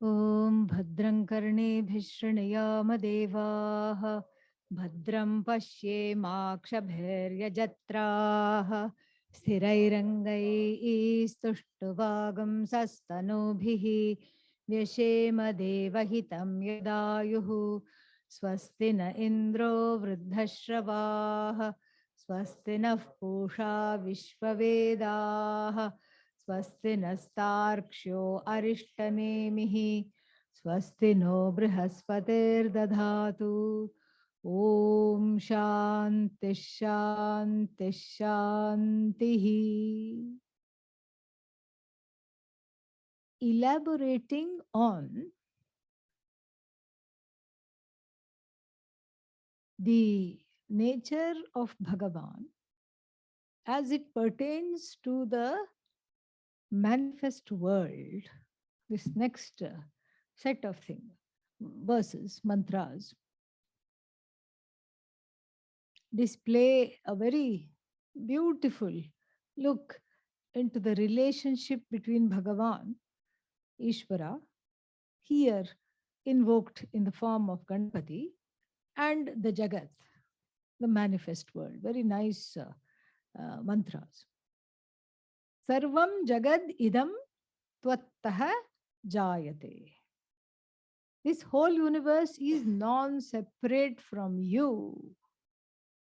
Om Bhadram Karnebhiः Shrinayaama Devaः Bhadram Pashyemakshabhairyajtraः Sthirairangai Stuštuvagam Vyashema Devahitam Yadayuः Swasti na Indro Vruddhashravah Swasti nः Pusha Vishvavedaः Swasti nastarksho arishtanemihi Swasti no brihaspatirdadhatu Om Shanti Shanti Shantihi. Elaborating on the nature of Bhagavan as it pertains to the manifest world, this next set of things, verses, mantras, display a very beautiful look into the relationship between Bhagavan, Ishvara, here invoked in the form of Ganapati, and the Jagat, the manifest world. Very nice mantras. Sarvam Jagad idam tvattaha jayate. This whole universe is non-separate from you.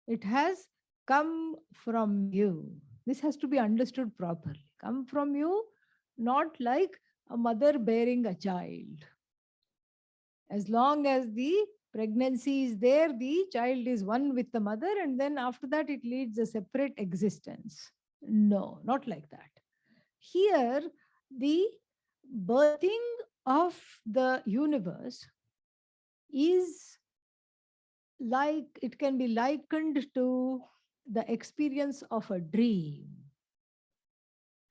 It has come from you. This has to be understood properly. Come from you, not like a mother bearing a child. As long as the pregnancy is there, the child is one with the mother, and then after that it leads a separate existence. No, not like that. Here, the birthing of the universe is like, it can be likened to the experience of a dream.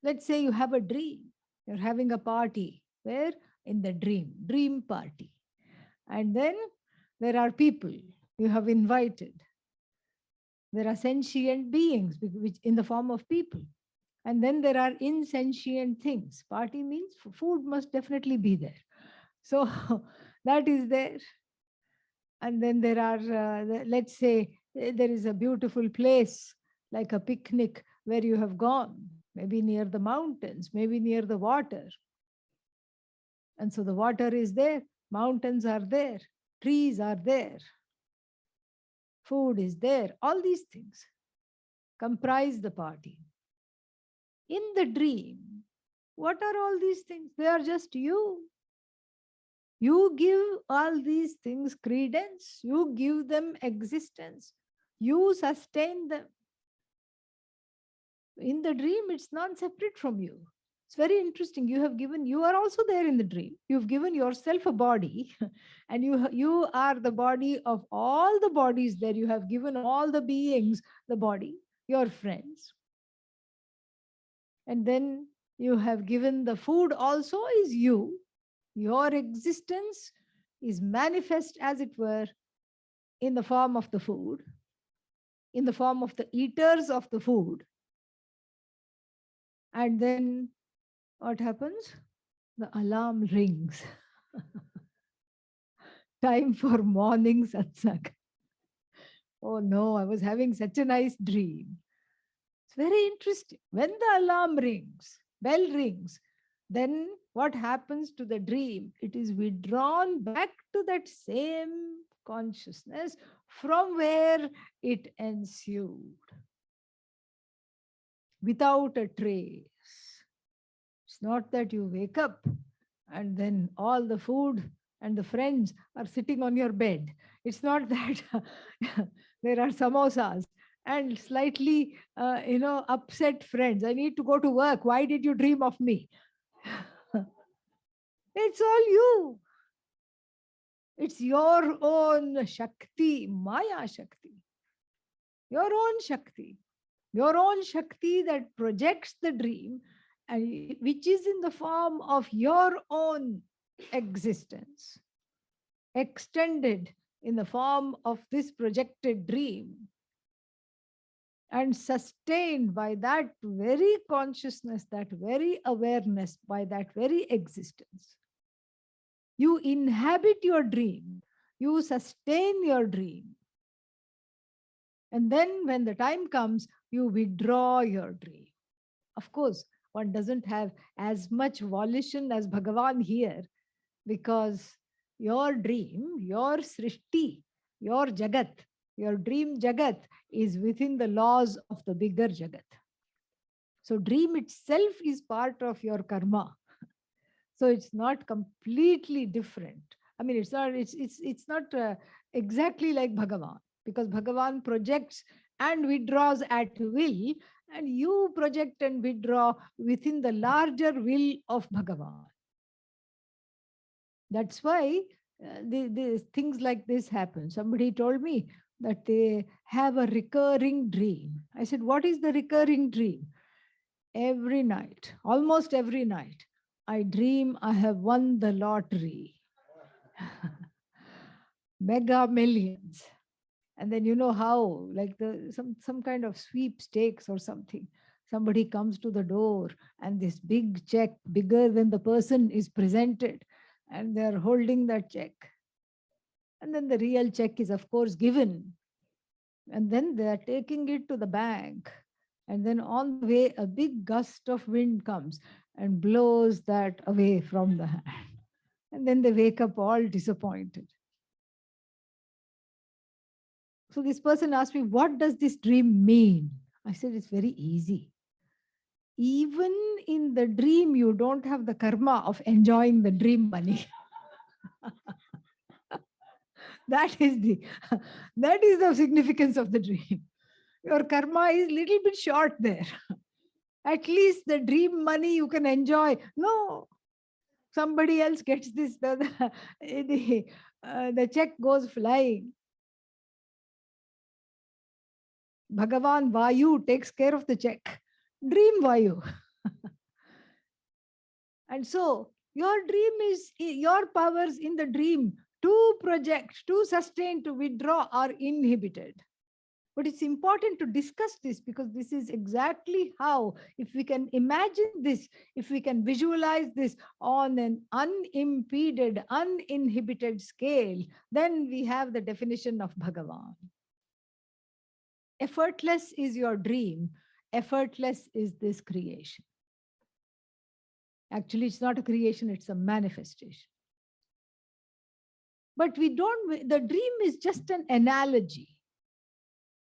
Let's say you have a dream, you're having a party, where in the dream party. And then there are people you have invited. There are sentient beings which in the form of people. And then there are insentient things. Party means food must definitely be there. So that is there. And then there are, let's say, there is a beautiful place like a picnic where you have gone, maybe near the mountains, maybe near the water. And so the water is there, mountains are there, trees are there, food is there. All these things comprise the party. In the dream, what are all these things? They are just you. You give all these things credence, you give them existence, you sustain them. In the dream, it's not separate from you. It's very interesting. You are also there in the dream. You've given yourself a body, and you are the body of all the bodies there. You have given all the beings the body, your friends. And then you have given the food also is you. Your existence is manifest, as it were, in the form of the food, in the form of the eaters of the food. And then what happens? The alarm rings. Time for morning satsang. Oh no, I was having such a nice dream. It's very interesting. When the alarm rings, bell rings, then what happens to the dream? It is withdrawn back to that same consciousness from where it ensued, without a trace. It's not that you wake up and then all the food and the friends are sitting on your bed. It's not that. There are samosas and slightly, upset friends. I need to go to work. Why did you dream of me? It's all you. It's your own Shakti, Maya Shakti. Your own Shakti. Your own Shakti that projects the dream, and which is in the form of your own existence, extended in the form of this projected dream, and sustained by that very consciousness, that very awareness, by that very existence. You inhabit your dream. You sustain your dream. And then when the time comes, you withdraw your dream. Of course, one doesn't have as much volition as Bhagavan here, because your dream, your srishti, your jagat, your dream jagat is within the laws of the bigger jagat. So dream itself is part of your karma. So it's not completely different. I mean, it's not exactly like Bhagavan, because Bhagavan projects and withdraws at will, and you project and withdraw within the larger will of Bhagavan. That's why the things like this happen. Somebody told me that they have a recurring dream. I said, what is the recurring dream? Every night, almost every night, I dream I have won the lottery. Mega millions. And then you know how, like some kind of sweepstakes or something. Somebody comes to the door and this big check, bigger than the person, is presented, and they're holding that check. And then the real check is, of course, given. And then they're taking it to the bank. And then on the way, a big gust of wind comes and blows that away from the hand. And then they wake up all disappointed. So this person asked me, what does this dream mean? I said, it's very easy. Even in the dream, you don't have the karma of enjoying the dream money. that is the that is the significance of the dream. Your karma is little bit short there. At least the dream money you can enjoy. No, somebody else gets this. The check goes flying. Bhagavan Vayu takes care of the check. Dream Vayu. And so your dream is, your powers in the dream to project, to sustain, to withdraw are inhibited. But it's important to discuss this, because this is exactly how, if we can imagine this, if we can visualize this on an unimpeded, uninhibited scale, then we have the definition of Bhagavan. Effortless is your dream. Effortless is this creation. Actually, it's not a creation, it's a manifestation. But we don't, the dream is just an analogy.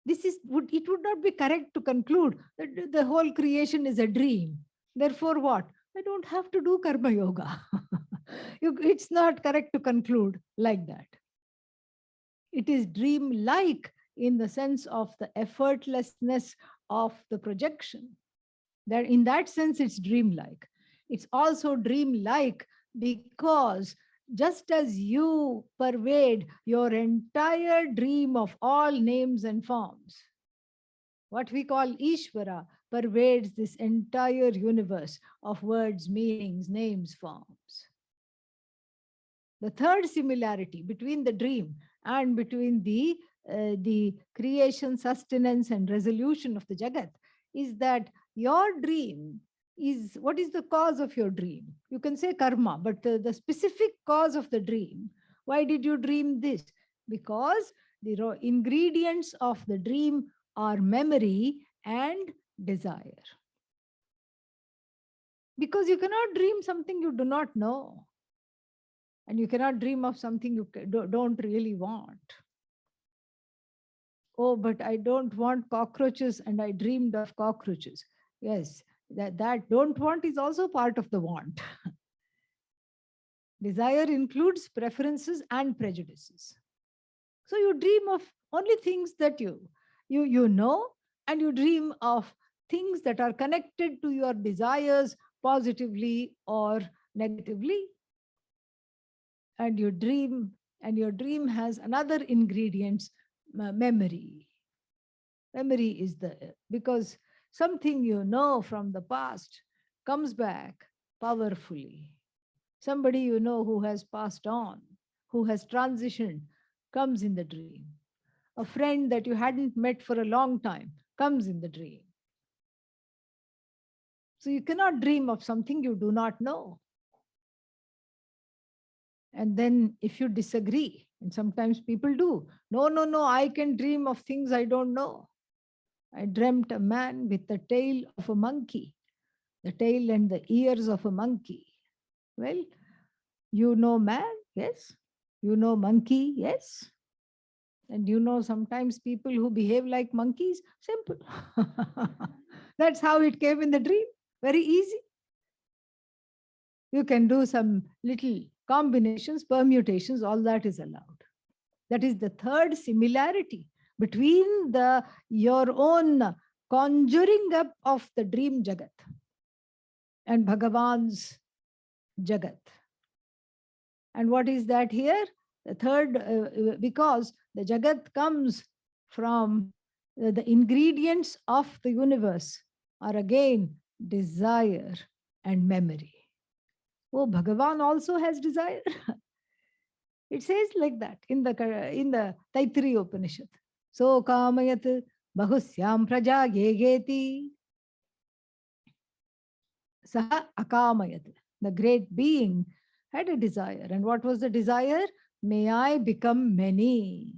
It would not be correct to conclude that the whole creation is a dream. Therefore, what? I don't have to do karma yoga. It's not correct to conclude like that. It is dream-like in the sense of the effortlessness of the projection. That in that sense, it's dream-like. It's also dream-like because just as you pervade your entire dream of all names and forms, what we call Ishvara pervades this entire universe of words, meanings, names, forms. The third similarity between the dream and between the creation, sustenance, and resolution of the Jagat is that your dream is, what is the cause of your dream? You can say karma, but the specific cause of the dream, why did you dream this? Because the ingredients of the dream are memory and desire. Because you cannot dream something you do not know. And you cannot dream of something you don't really want. Oh, but I don't want cockroaches and I dreamed of cockroaches. Yes, that don't want is also part of the want. Desire includes preferences and prejudices. So you dream of only things that you know, and you dream of things that are connected to your desires positively or negatively. And your dream has another ingredient, memory. Memory is because something you know from the past comes back powerfully. Somebody you know who has passed on, who has transitioned, comes in the dream. A friend that you hadn't met for a long time comes in the dream. So you cannot dream of something you do not know. And then if you disagree, and sometimes people do, no, no, no, I can dream of things I don't know. I dreamt a man with the tail of a monkey, the tail and the ears of a monkey. Well, you know man, yes. You know monkey, yes. And you know sometimes people who behave like monkeys, simple. That's how it came in the dream. Very easy. You can do some little combinations, permutations, all that is allowed. That is the third similarity between your own conjuring up of the dream Jagat and Bhagavan's Jagat. And what is that here? The third, because the Jagat comes from the ingredients of the universe are again desire and memory. Oh, Bhagavan also has desire. It says like that in the Taittiriya Upanishad. So kamayat bahusyam praja yegeti saha akamayat. The great being had a desire. And what was the desire? May I become many.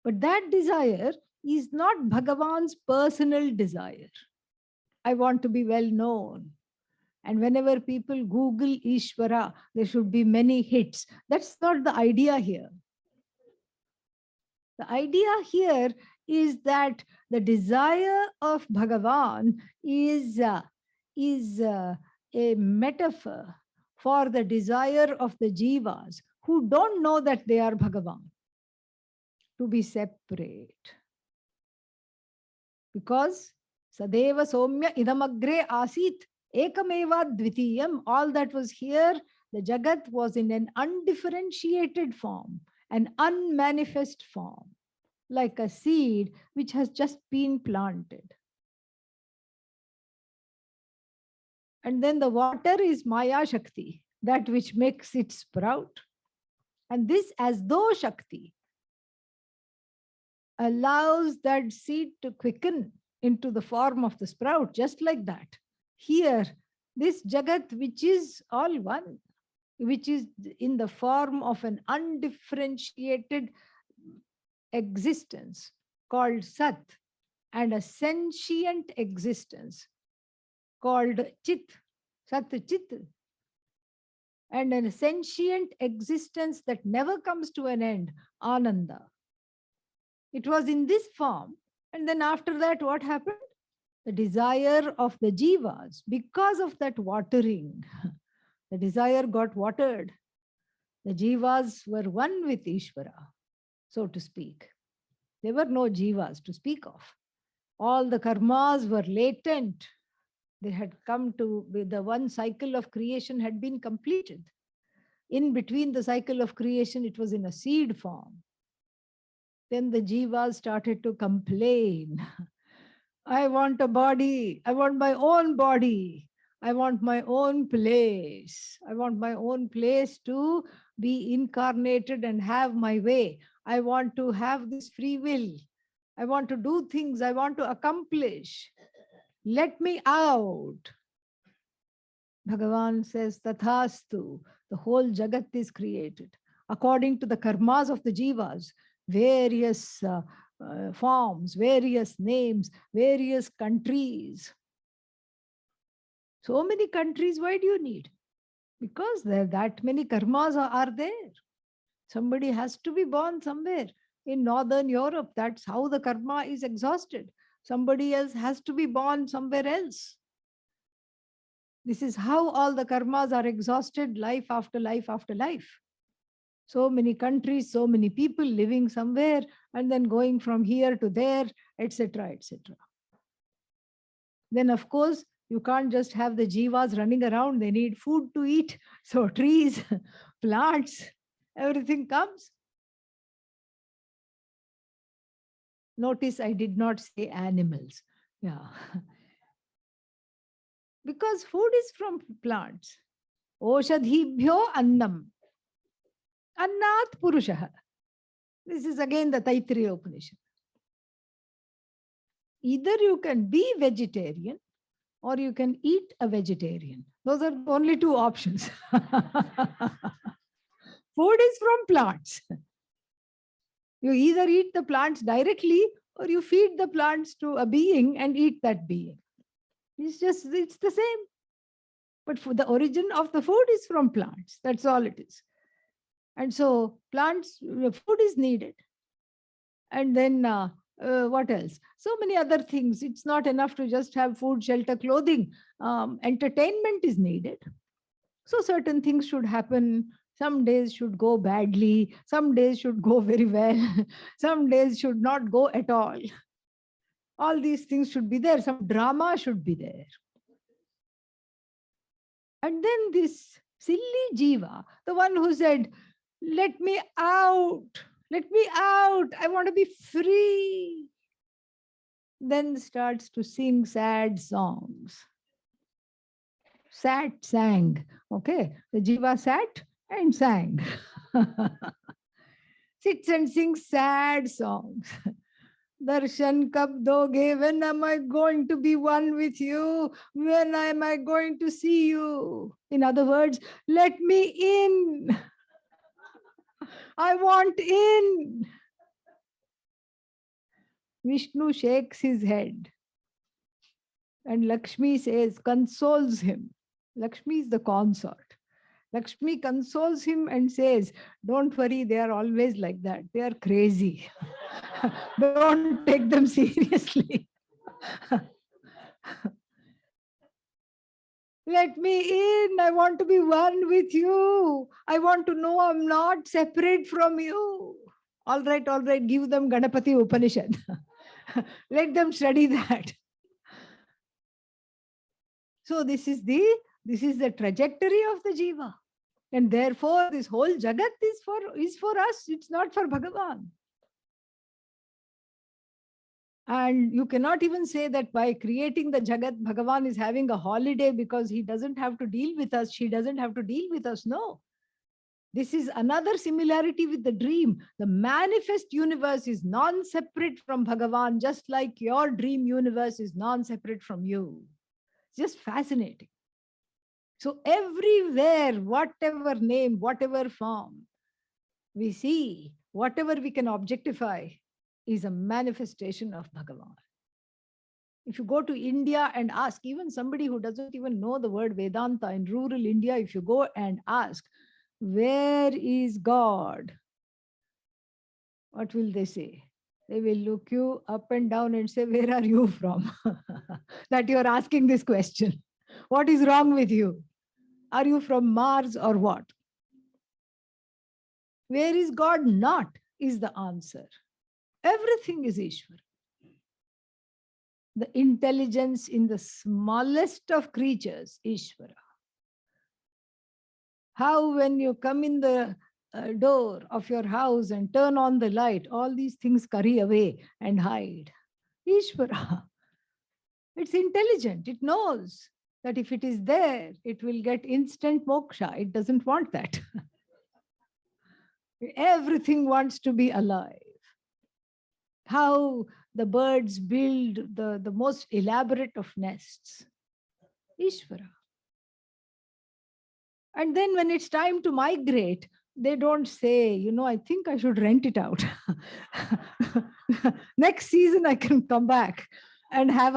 But that desire is not Bhagavan's personal desire. I want to be well known. And whenever people Google Ishvara, there should be many hits. That's not the idea here. The idea here is that the desire of Bhagavan is a metaphor for the desire of the jivas who don't know that they are Bhagavan, to be separate. Because Sadeva Somya Idamagre Asit Ekameva Dvitiyam, all that was here, the Jagat was in an undifferentiated form, an unmanifest form, like a seed which has just been planted. And then the water is Maya Shakti, that which makes it sprout. And this, as though Shakti, allows that seed to quicken into the form of the sprout, just like that. Here, this Jagat, which is all one, which is in the form of an undifferentiated existence called Sat, and a sentient existence called Chit, Sat Chit, and a sentient existence that never comes to an end, Ananda. It was in this form. And then after that, what happened? The desire of the jivas, because of that watering, the desire got watered. The jivas were one with Ishvara, so to speak. There were no jivas to speak of. All the karmas were latent. They had come to, the one cycle of creation had been completed. In between the cycle of creation, it was in a seed form. Then the jivas started to complain. I want a body. I want my own body. I want my own place. I want my own place to be incarnated and have my way. I want to have this free will. I want to do things. I want to accomplish. Let me out. Bhagavan says, Tathastu. The whole Jagat is created according to the karmas of the jivas, various forms, various names, various countries. So many countries, why do you need? Because there that many karmas are there. Somebody has to be born somewhere. In Northern Europe, that's how the karma is exhausted. Somebody else has to be born somewhere else. This is how all the karmas are exhausted, life after life after life. So many countries, so many people living somewhere and then going from here to there, etc., etc. Then, of course, you can't just have the jivas running around. They need food to eat. So trees, plants, everything comes. Notice I did not say animals. Yeah. Because food is from plants. Oshadhibhyo annam. Annat purushaha. This is again the Taittiriya Upanishad. Either you can be vegetarian or you can eat a vegetarian. Those are the only two options. Food is from plants. You either eat the plants directly or you feed the plants to a being and eat that being. It's the same. But for the origin of the food is from plants. That's all it is. And so food is needed. And then what else? So many other things. It's not enough to just have food, shelter, clothing. Entertainment is needed. So certain things should happen. Some days should go badly. Some days should go very well. Some days should not go at all. All these things should be there. Some drama should be there. And then this silly Jiva, the one who said, let me out, let me out, I want to be free, then starts to sing sad songs. Sang. Okay. The Jiva sat and sang. Sits and sings sad songs. Darshan kab doge? When am I going to be one with you? When am I going to see you? In other words, let me in. I want in. Vishnu shakes his head. And Lakshmi says, consoles him. Lakshmi is the consort. Lakshmi consoles him and says, don't worry, they are always like that. They are crazy. Don't take them seriously. Let me in. I want to be one with you. I want to know I'm not separate from you. All right. Give them Ganapati Upanishad. Let them study that. So this is the trajectory of the Jiva. And therefore, this whole Jagat is for us. It's not for Bhagavan. And you cannot even say that by creating the Jagat, Bhagavan is having a holiday because he doesn't have to deal with us. She doesn't have to deal with us. No. This is another similarity with the dream. The manifest universe is non-separate from Bhagavan, just like your dream universe is non-separate from you. It's just fascinating. So everywhere, whatever name, whatever form, we see, whatever we can objectify is a manifestation of Bhagavan. If you go to India and ask, even somebody who doesn't even know the word Vedanta in rural India, if you go and ask, where is God? What will they say? They will look you up and down and say, where are you from? That you're asking this question. What is wrong with you? Are you from Mars or what? Where is God not is the answer. Everything is Ishvara. The intelligence in the smallest of creatures, Ishvara. How when you come in the door of your house and turn on the light, all these things scurry away and hide. Ishvara. It's intelligent. It knows that if it is there, it will get instant moksha. It doesn't want that. Everything wants to be alive. How the birds build the most elaborate of nests. Ishvara. And then when it's time to migrate, they don't say, I think I should rent it out. Next season, I can come back and have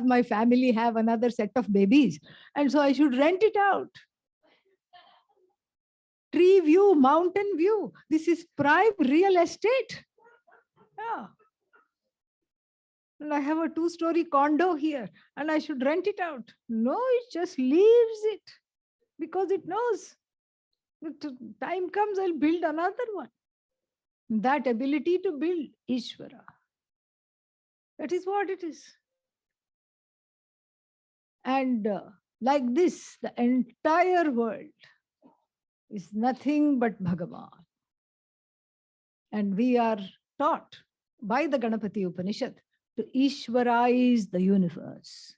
my family have another set of babies. And so I should rent it out. Tree view, mountain view. This is prime real estate. Yeah. And I have a 2-story condo here and I should rent it out. No, it just leaves it because it knows that time comes, I'll build another one. That ability to build Ishvara. That is what it is. And like this, the entire world is nothing but Bhagavan. And we are taught by the Ganapati Upanishad to Ishvaraize the universe.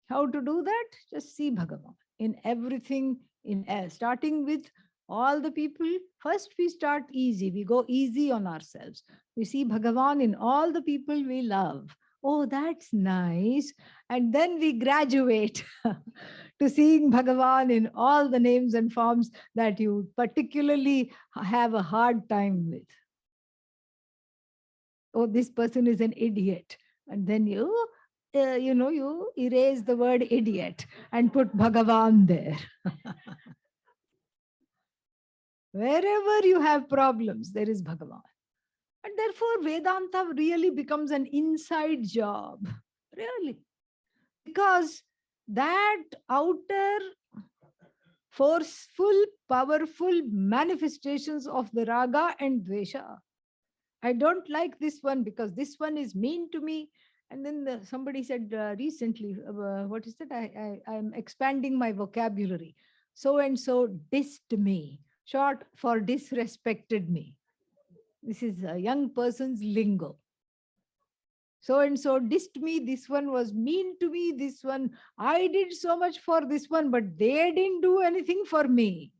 How to do that? Just see Bhagavan in everything, starting with all the people. First, we start easy. We go easy on ourselves. We see Bhagavan in all the people we love, Oh, that's nice. And then we graduate to seeing Bhagavan in all the names and forms that you particularly have a hard time with. Oh, this person is an idiot. And then you erase the word idiot and put Bhagavan there. Wherever you have problems, there is Bhagavan. And therefore, Vedanta really becomes an inside job. Really. Because that outer forceful, powerful manifestations of the raga and dvesha. I don't like this one because this one is mean to me. And then somebody said recently, what is that? I'm expanding my vocabulary. So and so dissed me, short for disrespected me. This is a young person's lingo. So and so dissed me, this one was mean to me, this one, I did so much for this one, but they didn't do anything for me.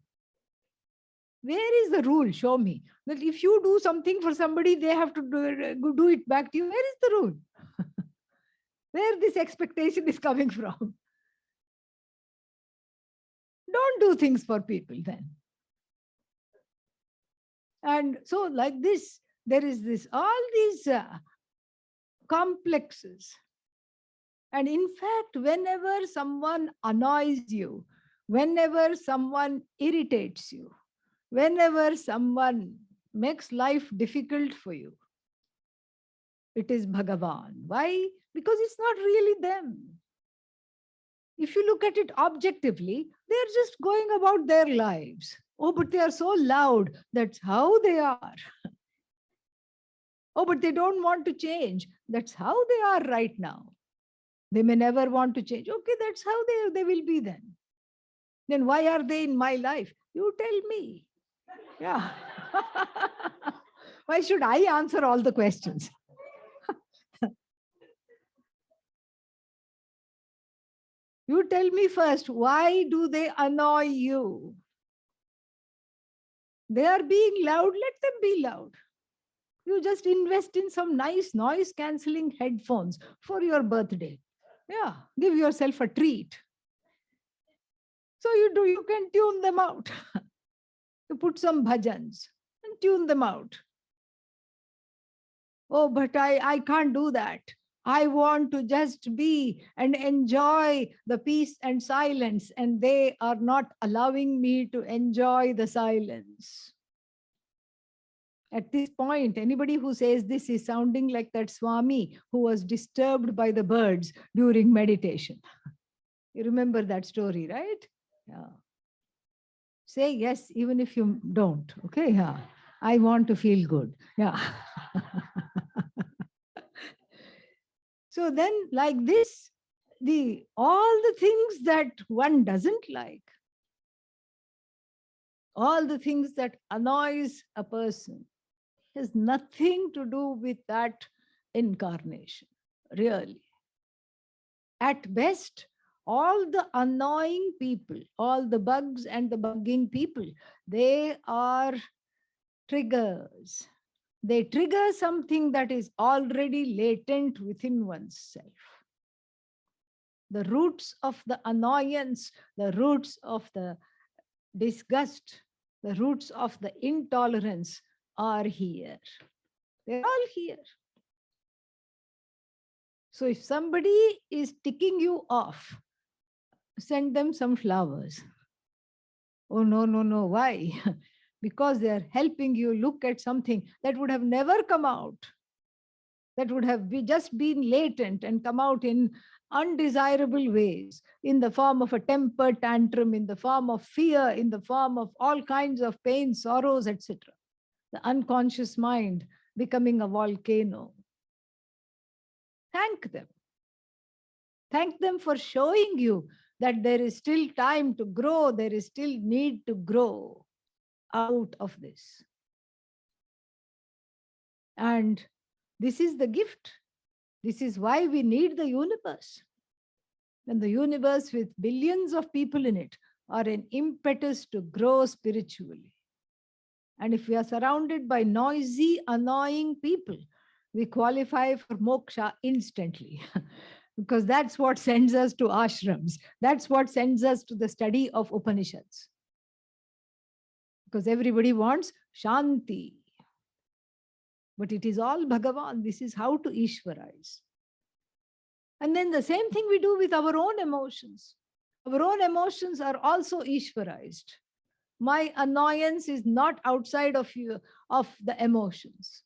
Where is the rule? Show me. That if you do something for somebody, they have to do it back to you. Where is the rule? Where this expectation is coming from? Don't do things for people then. And so like this, there is this, all these complexes. And in fact, whenever someone annoys you, whenever someone irritates you, whenever someone makes life difficult for you, it is Bhagavan. Why? Because it's not really them. If you look at it objectively, they're just going about their lives. Oh, but they are so loud. That's how they are. Oh, but they don't want to change. That's how they are right now. They may never want to change. Okay, that's how they will be then. Then why are they in my life? You tell me. Yeah. Why should I answer all the questions? You tell me first, why do they annoy you? They are being loud, let them be loud. You just invest in some nice noise cancelling headphones for your birthday. Yeah, give yourself a treat. So you can tune them out. You put some bhajans and tune them out. Oh, but I can't do that. I want to just be and enjoy the peace and silence, and they are not allowing me to enjoy the silence. At this point, anybody who says this is sounding like that Swami who was disturbed by the birds during meditation. You remember that story, right? Yeah. Say yes, even if you don't. Okay, yeah. I want to feel good. Yeah. So then, like this, all the things that one doesn't like, all the things that annoys a person, has nothing to do with that incarnation, really. At best, all the annoying people, all the bugs and the bugging people, they are triggers. They trigger something that is already latent within oneself. The roots of the annoyance, the roots of the disgust, the roots of the intolerance are here. They're all here. So if somebody is ticking you off, send them some flowers. Oh, no, no, no. Why? Because they are helping you look at something that would have never come out, that would have just been latent and come out in undesirable ways, in the form of a temper tantrum, in the form of fear, in the form of all kinds of pain, sorrows, etc. The unconscious mind becoming a volcano. Thank them. Thank them for showing you that there is still time to grow, there is still need to grow out of this. And this is the gift. This is why we need the universe. And the universe with billions of people in it are an impetus to grow spiritually. And if we are surrounded by noisy, annoying people, we qualify for moksha instantly. Because that's what sends us to ashrams. That's what sends us to the study of Upanishads. Because everybody wants Shanti. But it is all Bhagavan. This is how to Ishwaraize. And then the same thing we do with our own emotions. Our own emotions are also Ishwaraized. My annoyance is not outside of you, of the emotions.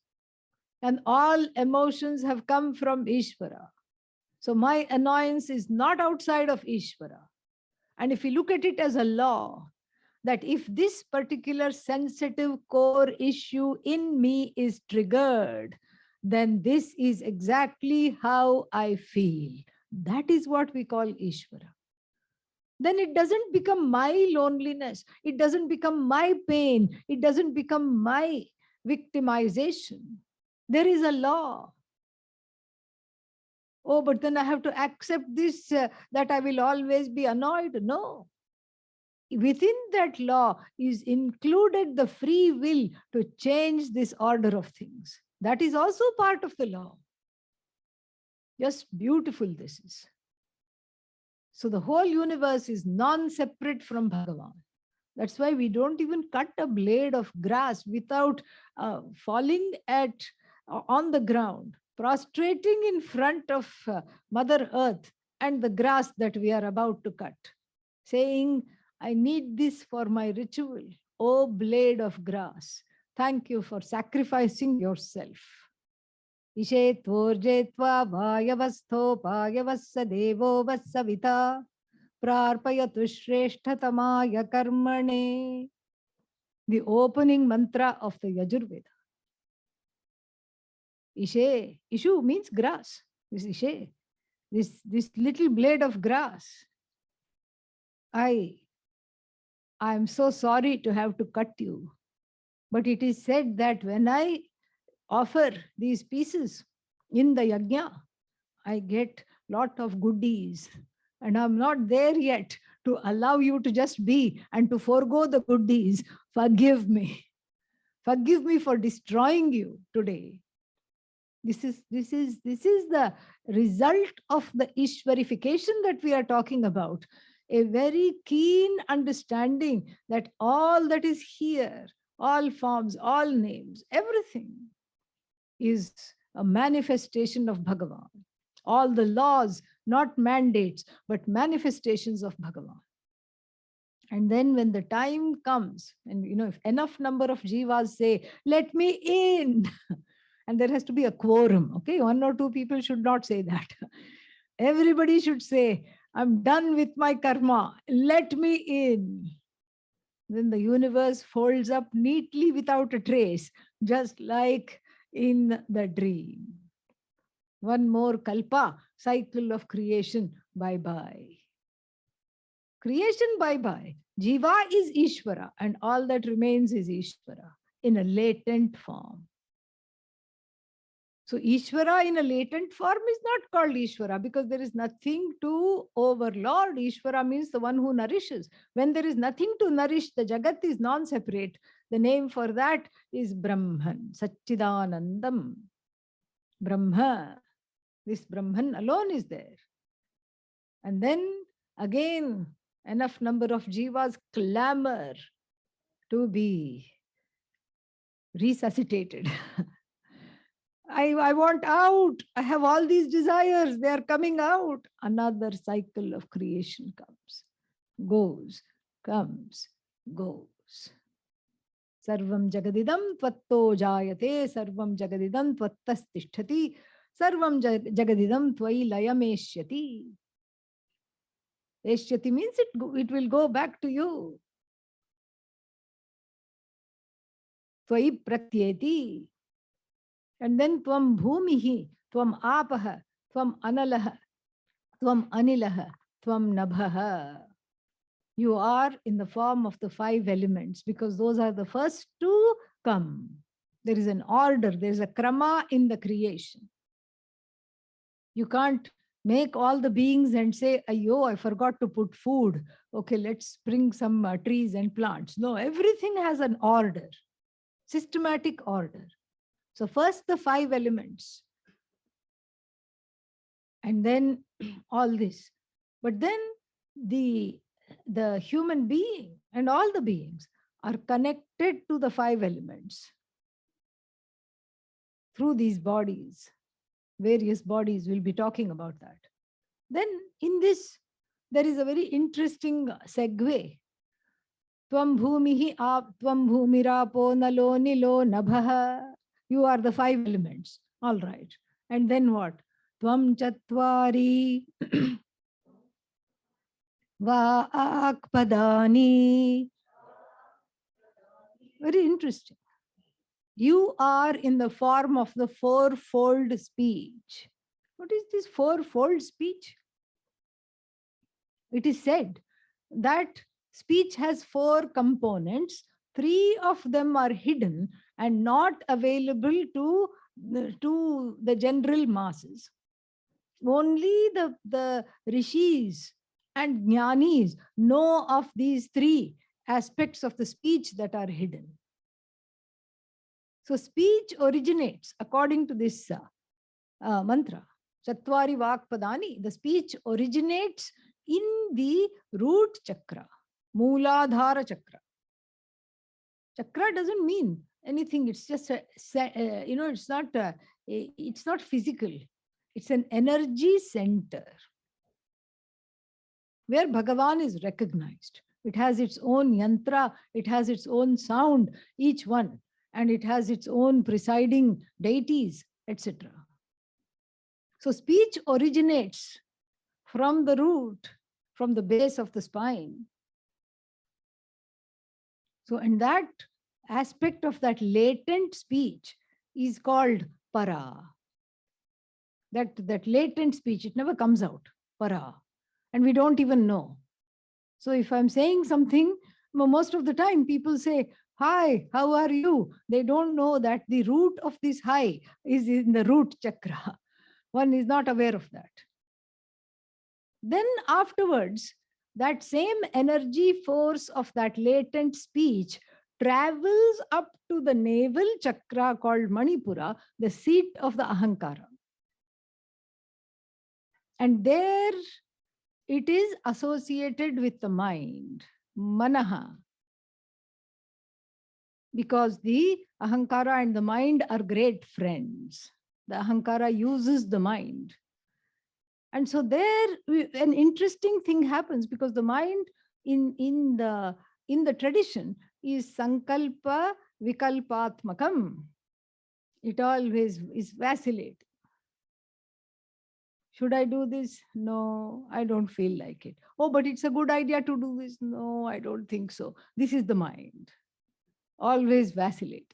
And all emotions have come from Ishvara. So my annoyance is not outside of Ishvara. And if we look at it as a law, that if this particular sensitive core issue in me is triggered, then this is exactly how I feel. That is what we call Ishvara. Then it doesn't become my loneliness. It doesn't become my pain. It doesn't become my victimization. There is a law. Oh, but then I have to accept this, that I will always be annoyed. No. Within that law is included the free will to change this order of things. That is also part of the law. Just beautiful this is. So the whole universe is non-separate from Bhagavan. That's why we don't even cut a blade of grass without falling on the ground, prostrating in front of Mother Earth and the grass that we are about to cut, saying, I need this for my ritual. Oh, blade of grass, thank you for sacrificing yourself. Ishe tvorjetva vayavasthopaayavassa devo vassavita prarpayatu shreshtatamaya karmane. The opening mantra of the Yajurveda. Ishe, Ishu means grass. This Ishe, this little blade of grass. I am so sorry to have to cut you. But it is said that when I offer these pieces in the yajna, I get lot of goodies. And I'm not there yet to allow you to just be and to forego the goodies. Forgive me. Forgive me for destroying you today. This is the result of the Ishwarification that we are talking about. A very keen understanding that all that is here, all forms, all names, everything is a manifestation of Bhagavan. All the laws, not mandates, but manifestations of Bhagavan. And then when the time comes, and if enough number of jivas say, let me in, and there has to be a quorum, okay? One or two people should not say that. Everybody should say, I'm done with my karma, let me in. Then the universe folds up neatly without a trace, just like in the dream. One more kalpa, cycle of creation, bye-bye. Creation, bye-bye. Jiva is Ishvara, and all that remains is Ishvara in a latent form. So Ishvara in a latent form is not called Ishvara because there is nothing to overlord. Ishvara means the one who nourishes. When there is nothing to nourish, the Jagat is non-separate. The name for that is Brahman, Satchidanandam. Brahma. This Brahman alone is there. And then again, enough number of jivas clamor to be resuscitated. I want out. I have all these desires. They are coming out. Another cycle of creation comes, goes, comes, goes. Sarvam jagadidam tvatto jayate, sarvam jagadidam tvattastisthati, sarvam jagadidam tvai layameshyati. Eshyati means it will go back to you. Tvai pratyeti. And then tvam bhumihi, tvam apaha, tvam analaha, tvam anilaha, tvam nabhaha. You are in the form of the 5 elements because those are the first to come. There is an order, there is a krama in the creation. You can't make all the beings and say, "Ayo, I forgot to put food. Okay, let's bring some trees and plants." No, everything has an order, systematic order. So first the five elements, and then all this. But then the the human being and all the beings are connected to the five elements through these bodies. Various bodies, will be talking about that. Then in this, there is a very interesting segue. Tvam bhumihi tvam bhumirapo nalo nilo nabha. You are the five elements. All right. And then what? Tvam chatvari va akpadani. Very interesting. You are in the form of the fourfold speech. What is this fourfold speech? It is said that speech has four components. Three of them are hidden and not available to the general masses. Only the rishis and jnanis know of these three aspects of the speech that are hidden. So speech originates, according to this mantra, Chatvari Vakpadani, the speech originates in the root chakra, Mooladhara chakra. Chakra doesn't mean anything. It's just, it's not physical. It's an energy center where Bhagavan is recognized. It has its own yantra, it has its own sound, each one, and it has its own presiding deities, etc. So speech originates from the root, from the base of the spine. So, and that aspect of that latent speech is called para. That latent speech, it never comes out, para. And we don't even know. So if I'm saying something, most of the time people say, hi, how are you? They don't know that the root of this hi is in the root chakra. One is not aware of that. Then afterwards, that same energy force of that latent speech travels up to the navel chakra called Manipura, the seat of the Ahankara. And there it is associated with the mind, Manaha. Because the Ahankara and the mind are great friends. The Ahankara uses the mind. And so there an interesting thing happens, because the mind in the tradition is sankalpa vikalpatmakam. It always is vacillating. Should I do this? No, I don't feel like it. Oh, but it's a good idea to do this. No, I don't think so. This is the mind. Always vacillate.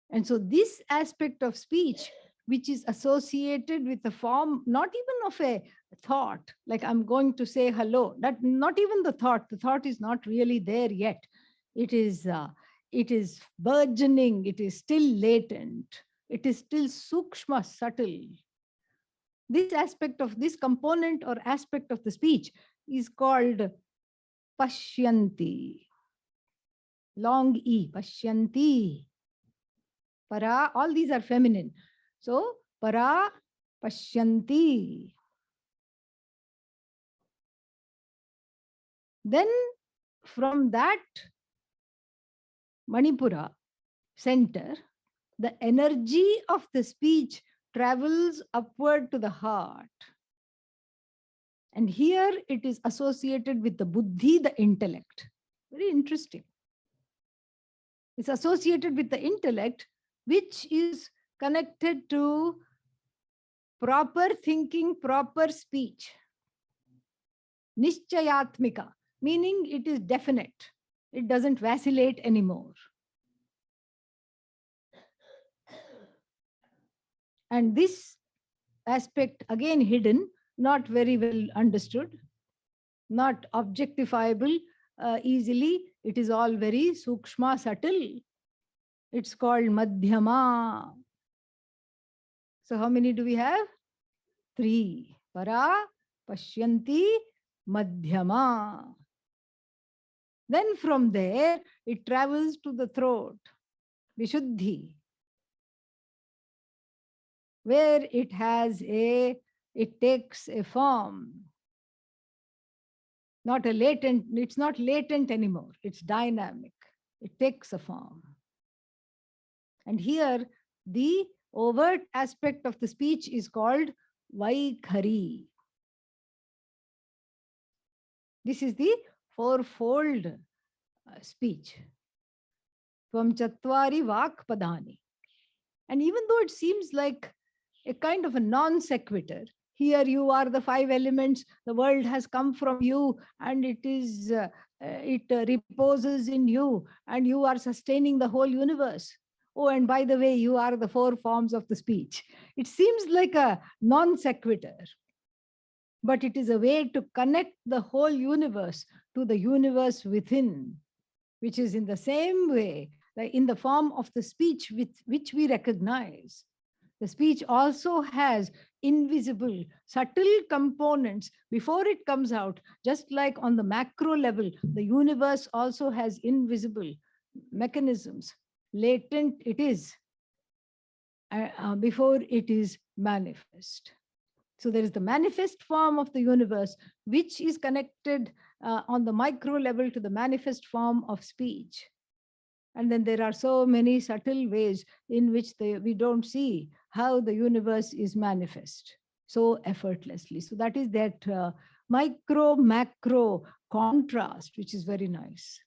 And so this aspect of speech, which is associated with the form, not even of a thought, like I'm going to say hello, that not even the thought is not really there yet. It is burgeoning, it is still latent, it is still sukshma, subtle. This aspect of this component or aspect of the speech is called pashyanti. Long E, pashyanti. Para, all these are feminine. So, para pashyanti. Then from that Manipura center, the energy of the speech travels upward to the heart. And here it is associated with the buddhi, the intellect. Very interesting. It's associated with the intellect, which is connected to proper thinking, proper speech. Nishchayatmika, meaning it is definite. It doesn't vacillate anymore. And this aspect, again hidden, not very well understood, not objectifiable easily. It is all very sukshma, subtle. It's called madhyama. So how many do we have? 3. Para, pashyanti, madhyama. Then from there, it travels to the throat, vishuddhi. where it takes a form, not a latent, it's not latent anymore, it's dynamic. It takes a form. And here, the overt aspect of the speech is called Vaikhari. This is the fourfold speech. Tvam Chatvari Vakpadani. And even though it seems like a kind of a non sequitur, here you are the five elements, the world has come from you, and it reposes in you, and you are sustaining the whole universe. Oh, and by the way, you are the four forms of the speech. It seems like a non sequitur, but it is a way to connect the whole universe to the universe within, which is in the same way, like in the form of the speech with which we recognize. The speech also has invisible, subtle components before it comes out, just like on the macro level, the universe also has invisible mechanisms. Latent it is before it is manifest. So there is the manifest form of the universe, which is connected on the micro level to the manifest form of speech. And then there are so many subtle ways in which we don't see how the universe is manifest so effortlessly. So that is that micro-macro contrast, which is very nice.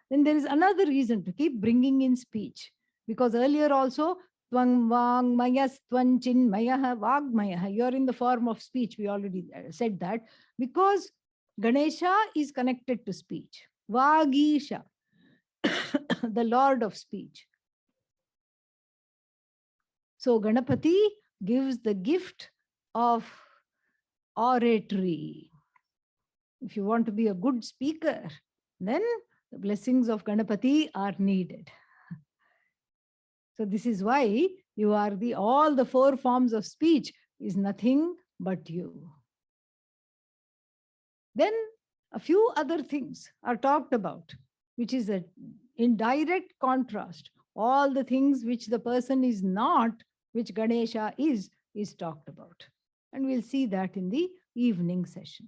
Then there is another reason to keep bringing in speech, because earlier also, Tvang Vang Mayas Tvanchin Mayaha Vagmayaha, you're in the form of speech. We already said that, because Ganesha is connected to speech. Vagisha, the Lord of speech. So Ganapati gives the gift of oratory. If you want to be a good speaker, then the blessings of Ganapati are needed. So this is why you are all the four forms of speech is nothing but you. Then a few other things are talked about, which is in direct contrast. All the things which the person is not, which Ganesha is talked about. And we'll see that in the evening session.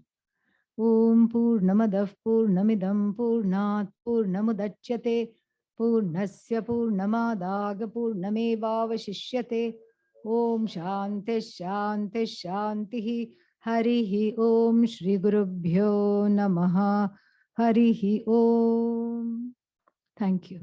Om Purnamadav Purnamidam Purnat Purnamudachyate Purnasya Purnamadaga Purnamevavashishyate. Om Shanti Shanti Shanti. Harihi Om Shri Gurubhyo Namaha. Harihi Om. Thank you.